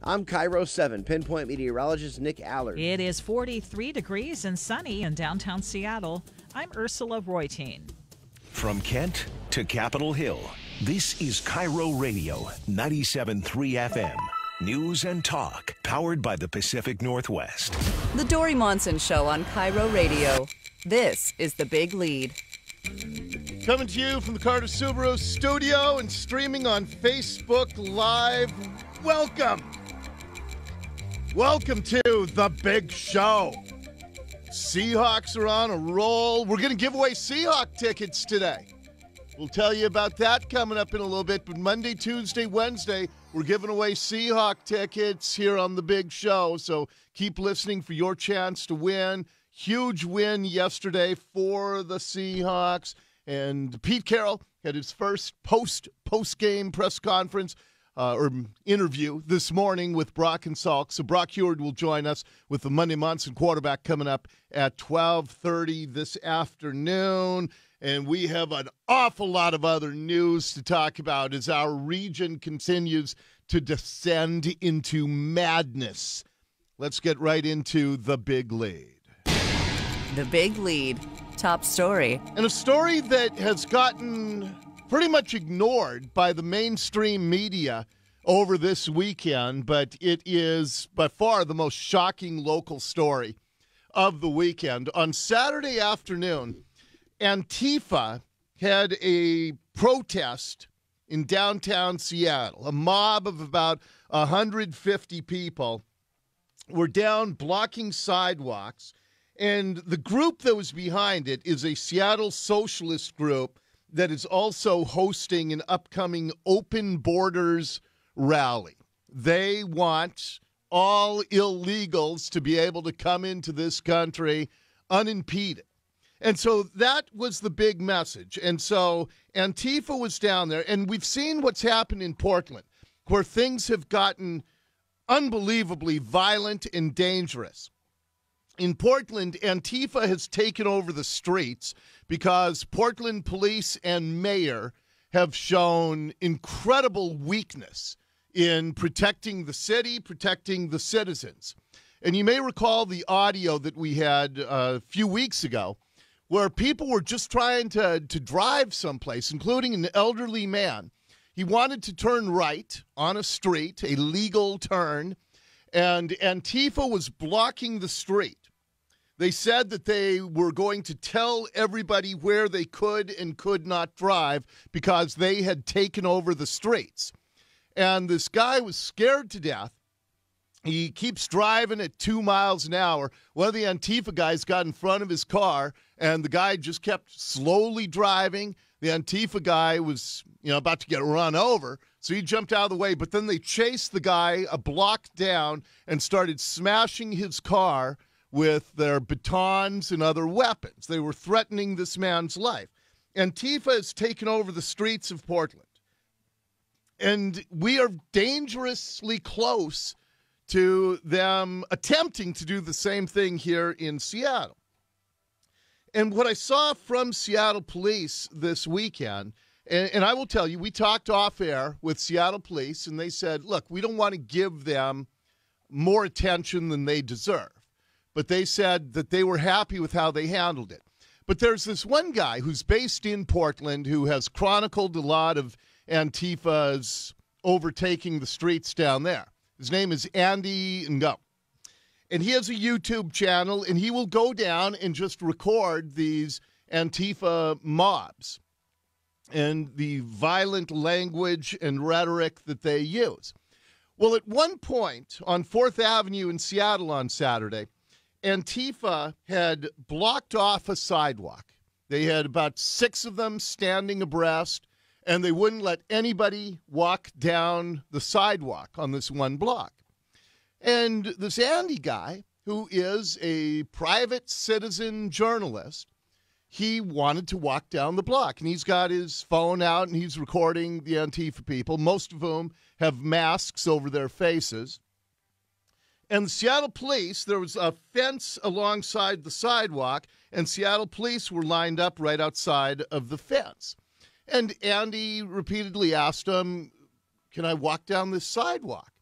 I'm KIRO 7 Pinpoint meteorologist Nick Allard. It is 43 degrees and sunny in downtown Seattle. I'm Ursula Royteen. From Kent to Capitol Hill, this is KIRO Radio 97.3 FM. News and talk, powered by the Pacific Northwest. The Dori Monson Show on KIRO Radio. This is The Big Lead. Coming to you from the Carter Subaru studio and streaming on Facebook Live. Welcome. Welcome to The Big Show. Seahawks are on a roll. We're going to give away Seahawk tickets today. We'll tell you about that coming up in a little bit. But Monday, Tuesday, Wednesday, we're giving away Seahawk tickets here on The Big Show. So keep listening for your chance to win. Huge win yesterday for the Seahawks. And Pete Carroll had his first post-game press conference or interview this morning with Brock and Salk. So Brock Heward will join us with the Monday Monson quarterback coming up at 12:30 this afternoon. And we have an awful lot of other news to talk about as our region continues to descend into madness. Let's get right into the big lead. The Big Lead. Top story. And a story that has gotten pretty much ignored by the mainstream media over this weekend, but it is by far the most shocking local story of the weekend. On Saturday afternoon, Antifa had a protest in downtown Seattle. A mob of about 150 people were down blocking sidewalks, and the group that was behind it is a Seattle socialist group that is also hosting an upcoming Open Borders rally. They want all illegals to be able to come into this country unimpeded. And so that was the big message. And so Antifa was down there, and we've seen what's happened in Portland, where things have gotten unbelievably violent and dangerous. In Portland, Antifa has taken over the streets because Portland police and mayor have shown incredible weakness in protecting the city, protecting the citizens. And you may recall the audio that we had a few weeks ago where people were just trying to drive someplace, including an elderly man. He wanted to turn right on a street, a legal turn, and Antifa was blocking the street. They said that they were going to tell everybody where they could and could not drive because they had taken over the streets. And this guy was scared to death. He keeps driving at 2 miles an hour. One of the Antifa guys got in front of his car, and the guy just kept slowly driving. The Antifa guy was, about to get run over, so he jumped out of the way. But then they chased the guy a block down and started smashing his car with their batons and other weapons. They were threatening this man's life. Antifa has taken over the streets of Portland. And we are dangerously close to them attempting to do the same thing here in Seattle. And what I saw from Seattle police this weekend, and I will tell you, we talked off air with Seattle police, and they said, look, we don't want to give them more attention than they deserve. But they said that they were happy with how they handled it. But there's this one guy who's based in Portland who has chronicled a lot of Antifa's overtaking the streets down there. His name is Andy Ngo. And he has a YouTube channel, and he will go down and just record these Antifa mobs and the violent language and rhetoric that they use. Well, at one point on 4th Avenue in Seattle on Saturday, Antifa had blocked off a sidewalk. They had about 6 of them standing abreast, and they wouldn't let anybody walk down the sidewalk on this one block. And this Andy guy, who is a private citizen journalist, he wanted to walk down the block. And he's got his phone out, and he's recording the Antifa people, most of whom have masks over their faces. And the Seattle police, there was a fence alongside the sidewalk, and Seattle police were lined up right outside of the fence. And Andy repeatedly asked him, can I walk down this sidewalk?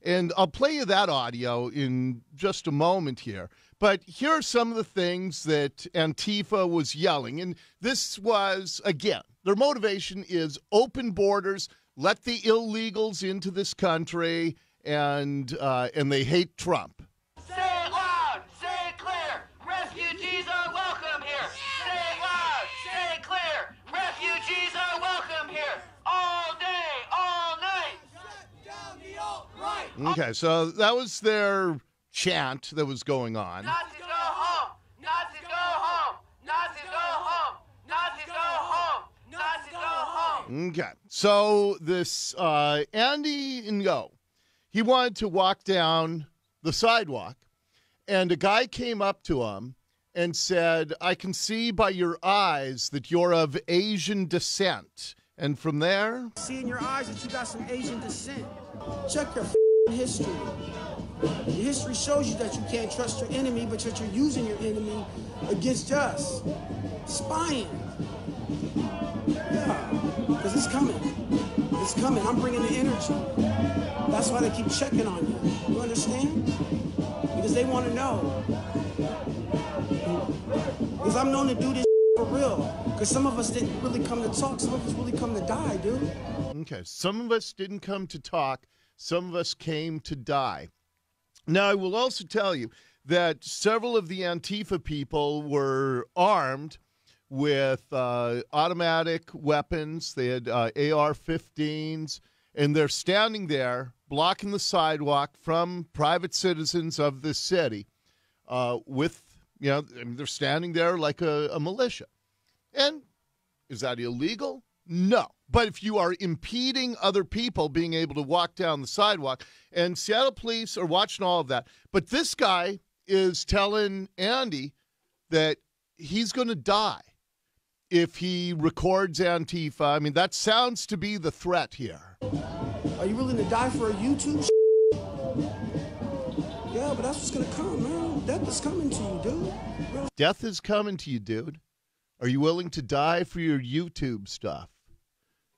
And I'll play you that audio in just a moment here. But here are some of the things that Antifa was yelling. And this was, again, their motivation is open borders, let the illegals into this country, and they hate Trump. Say it loud, say it clear, refugees are welcome here. Say it loud, say it clear, refugees are welcome here. All day, all night. Shut down the alt-right. Okay, so that was their chant that was going on. Nazis go home, Nazis go home, Nazis go home, Nazis go home, Nazis go home. Okay, so this Andy Ngo, he wanted to walk down the sidewalk, and a guy came up to him and said, "I can see by your eyes that you're of Asian descent." And from there, see in your eyes that you got some Asian descent. Check your history. Your history shows you that you can't trust your enemy, but that you're using your enemy against us. Spying. Yeah, because it's coming. It's coming. I'm bringing the energy. That's why they keep checking on you. You understand? Because they want to know. Because I'm known to do this for real. Because some of us didn't really come to talk. Some of us really come to die, dude. Okay, some of us didn't come to talk. Some of us came to die. Now, I will also tell you that several of the Antifa people were armed with automatic weapons. They had AR-15s, and they're standing there blocking the sidewalk from private citizens of this city with, I mean, they're standing there like a militia. And is that illegal? No. But if you are impeding other people being able to walk down the sidewalk, and Seattle police are watching all of that, but this guy is telling Andy that he's going to die if he records Antifa. I mean, that sounds to be the threat here. Are you willing to die for a YouTube? Yeah, but that's what's going to come, man. Death is coming to you, dude. Death is coming to you, dude. Are you willing to die for your YouTube stuff?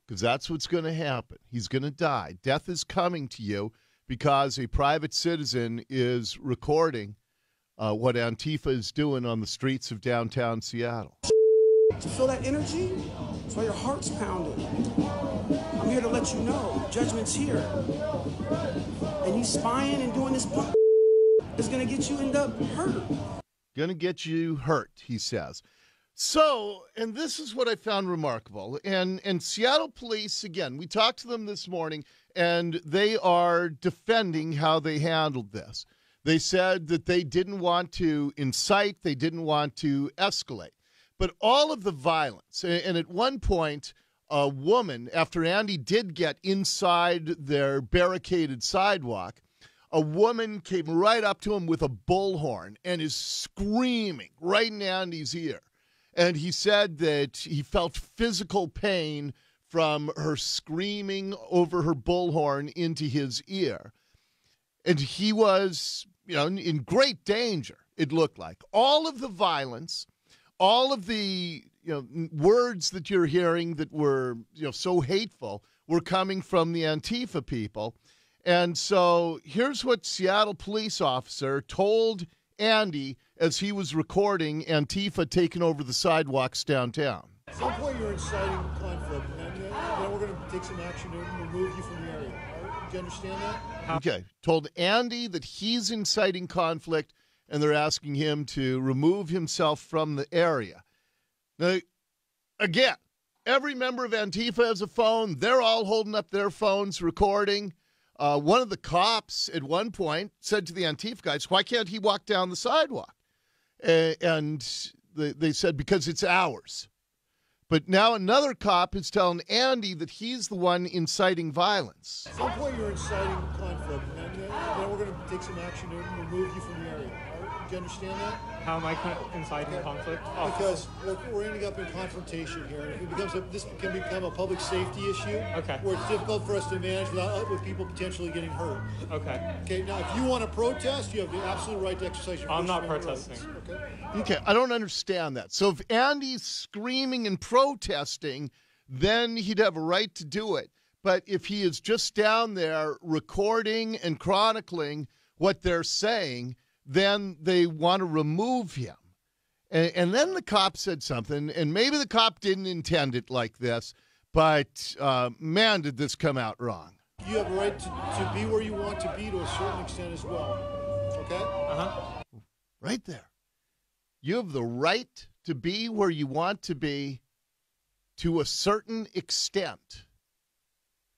Because that's what's going to happen. He's going to die. Death is coming to you because a private citizen is recording what Antifa is doing on the streets of downtown Seattle. To feel that energy? That's why your heart's pounding. I'm here to let you know. Judgment's here. And you spying and doing this is going to get you end up hurt. Going to get you hurt, he says. So, and this is what I found remarkable. And Seattle police, again, we talked to them this morning, and they are defending how they handled this. They said that they didn't want to incite, they didn't want to escalate. But all of the violence, and at one point, a woman, after Andy did get inside their barricaded sidewalk, a woman came right up to him with a bullhorn and is screaming right in Andy's ear. And he said that he felt physical pain from her screaming over her bullhorn into his ear. And he was, in great danger, it looked like. All of the violence, all of the, words that you're hearing that were, so hateful were coming from the Antifa people. And so here's what Seattle police officer told Andy as he was recording Antifa taking over the sidewalks downtown. At some point you're inciting conflict, and then we're going to take some action to remove you from the area. Do you understand that? Okay. Told Andy that he's inciting conflict, and they're asking him to remove himself from the area. Now, again, every member of Antifa has a phone. They're all holding up their phones, recording. One of the cops at one point said to the Antifa guys, "Why can't he walk down the sidewalk?" And they said, "Because it's ours." But now another cop is telling Andy that he's the one inciting violence. At some point you're inciting conflict, and then we're going to take some action to remove you from the area. Do you understand that? How am I inciting conflict? Because we're ending up in confrontation here. And this can become a public safety issue. Okay. Where it's difficult for us to manage with people potentially getting hurt. Okay. Okay. Now, if you want to protest, you have the absolute right to exercise your. I'm not protesting. Okay. I don't understand that. So if Andy's screaming and protesting, then he'd have a right to do it. but if he is just down there recording and chronicling what they're saying, then they want to remove him. And then the cop said something, and maybe the cop didn't intend it like this, but man, did this come out wrong. You have a right to be where you want to be to a certain extent as well. Okay? Uh-huh. Right there. You have the right to be where you want to be to a certain extent.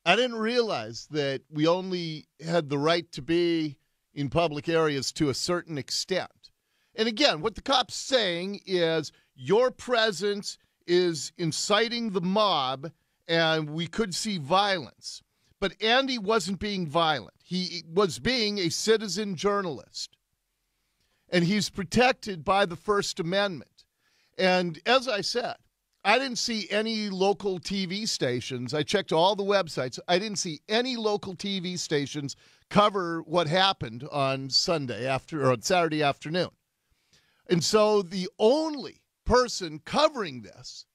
I didn't realize that we only had the right to be in public areas to a certain extent. And again, what the cop's saying is your presence is inciting the mob and we could see violence. But Andy wasn't being violent. He was being a citizen journalist. And he's protected by the First Amendment. And as I said, I didn't see any local TV stations. I checked all the websites. I didn't see any local TV stations cover what happened on Saturday afternoon. And so the only person covering this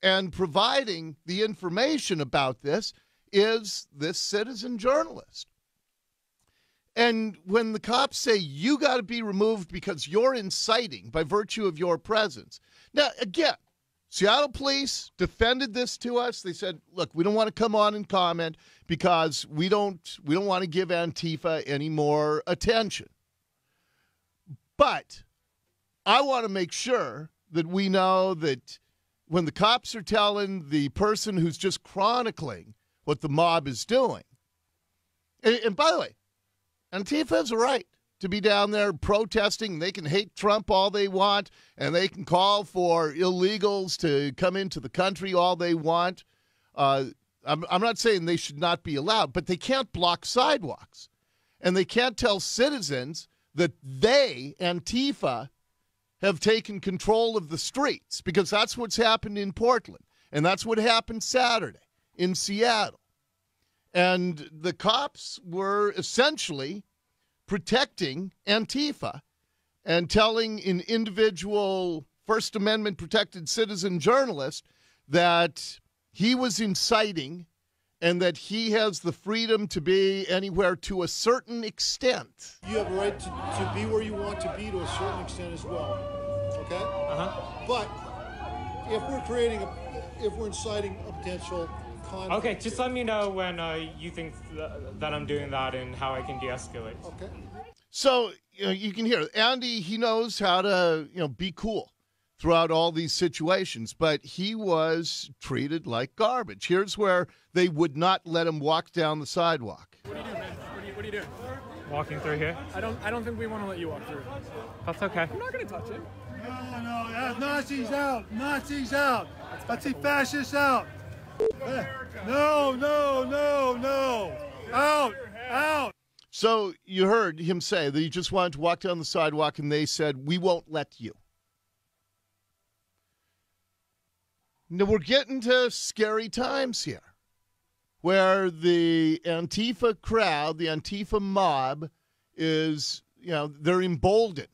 and providing the information about this is this citizen journalist. And when the cops say you got to be removed because you're inciting by virtue of your presence. Now, again, Seattle police defended this to us. They said, look, we don't want to come on and comment because we don't want to give Antifa any more attention. But I want to make sure that we know that when the cops are telling the person who's just chronicling what the mob is doing, and by the way, Antifa has a right to be down there protesting. They can hate Trump all they want, and they can call for illegals to come into the country all they want. I'm not saying they should not be allowed, but they can't block sidewalks. And they can't tell citizens that they, Antifa, have taken control of the streets, because that's what's happened in Portland, and that's what happened Saturday in Seattle. And the cops were essentially protecting Antifa and telling an individual First Amendment protected citizen journalist that he was inciting and that he has the freedom to be anywhere to a certain extent. You have a right to be where you want to be to a certain extent as well. Okay? Uh-huh. But if we're inciting a potential conflict. Okay, just let me know when you think that I'm doing that and how I can de-escalate. Okay. So you can hear Andy. He knows how to be cool throughout all these situations, but he was treated like garbage. Here's where they would not let him walk down the sidewalk. What do you do, man? What are you doing? Walking through here? I don't think we want to let you walk through. That's okay. I'm not going to touch it. No, Nazis out! Nazis out! Nazi fascists out! No! Out! So you heard him say that he just wanted to walk down the sidewalk, and they said, we won't let you. Now we're getting to scary times here, where the Antifa crowd, the Antifa mob is, they're emboldened.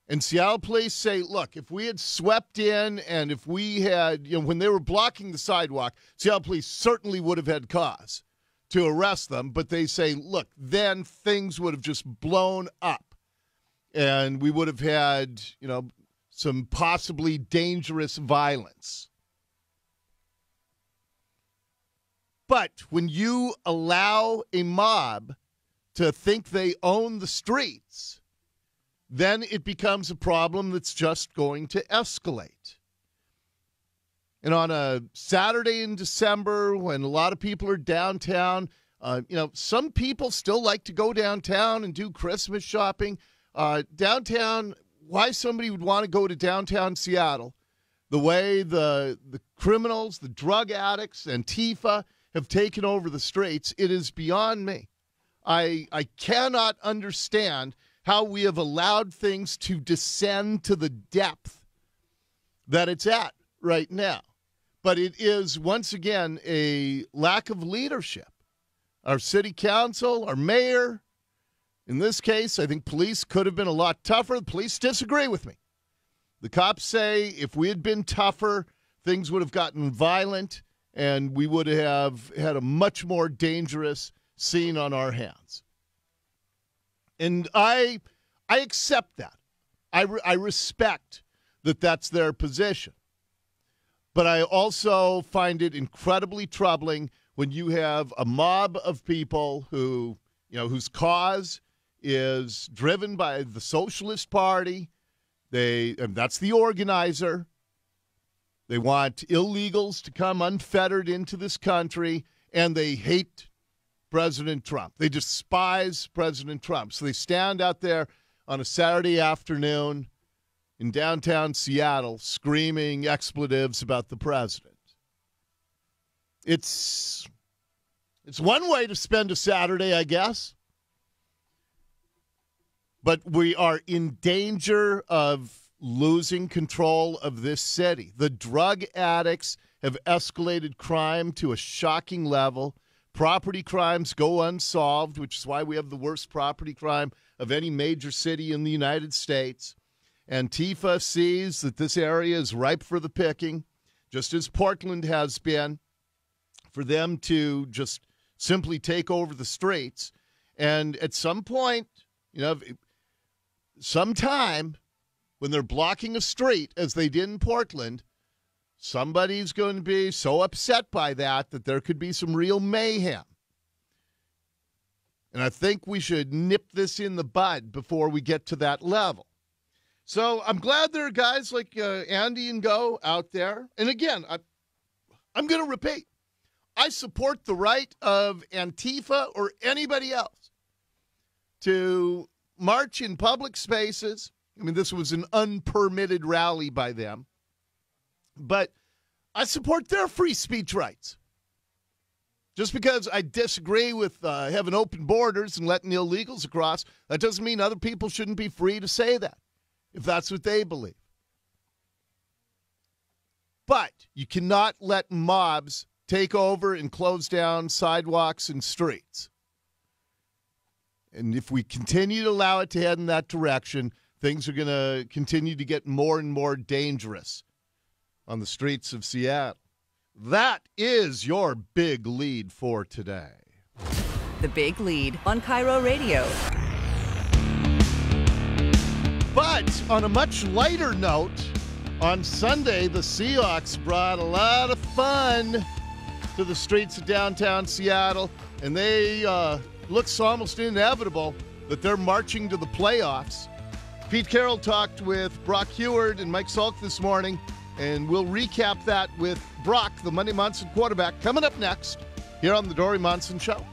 And Seattle police say, look, if we had swept in and if we had, when they were blocking the sidewalk, Seattle police certainly would have had cause to arrest them. But they say, look, then things would have just blown up. And we would have had, some possibly dangerous violence. But when you allow a mob to think they own the streets, then it becomes a problem that's just going to escalate. And on a Saturday in December, when a lot of people are downtown, some people still like to go downtown and do Christmas shopping. Downtown, why somebody would want to go to downtown Seattle, the way the criminals, the drug addicts, Antifa have taken over the streets, it is beyond me. I cannot understand how we have allowed things to descend to the depth that it's at right now. But it is, once again, a lack of leadership. Our city council, our mayor, in this case, I think police could have been a lot tougher. The police disagree with me. The cops say if we had been tougher, things would have gotten violent, and we would have had a much more dangerous scene on our hands. And I accept that. I respect that that's their position. But I also find it incredibly troubling when you have a mob of people who, whose cause is driven by the Socialist Party. And that's the organizer. They want illegals to come unfettered into this country, and they hate President Trump. They despise President Trump. So they stand out there on a Saturday afternoon in downtown Seattle screaming expletives about the president. It's one way to spend a Saturday, I guess. But we are in danger of losing control of this city. The drug addicts have escalated crime to a shocking level. Property crimes go unsolved, which is why we have the worst property crime of any major city in the United States. Antifa sees that this area is ripe for the picking, just as Portland has been, for them to just simply take over the streets. And at some point, sometime when they're blocking a street, as they did in Portland, somebody's going to be so upset by that there could be some real mayhem. And I think we should nip this in the bud before we get to that level. So I'm glad there are guys like Andy and Go out there. And again, I'm going to repeat, I support the right of Antifa or anybody else to march in public spaces. I mean, this was an unpermitted rally by them. But I support their free speech rights. Just because I disagree with having open borders and letting illegals across, that doesn't mean other people shouldn't be free to say that, if that's what they believe. But you cannot let mobs take over and close down sidewalks and streets. And if we continue to allow it to head in that direction, things are going to continue to get more and more dangerous on the streets of Seattle. That is your big lead for today. The Big Lead on KIRO Radio. But on a much lighter note, on Sunday, the Seahawks brought a lot of fun to the streets of downtown Seattle, and they looks almost inevitable that they're marching to the playoffs. Pete Carroll talked with Brock Heward and Mike Salk this morning, and we'll recap that with Brock, the Monday Monson quarterback, coming up next here on the Dori Monson Show.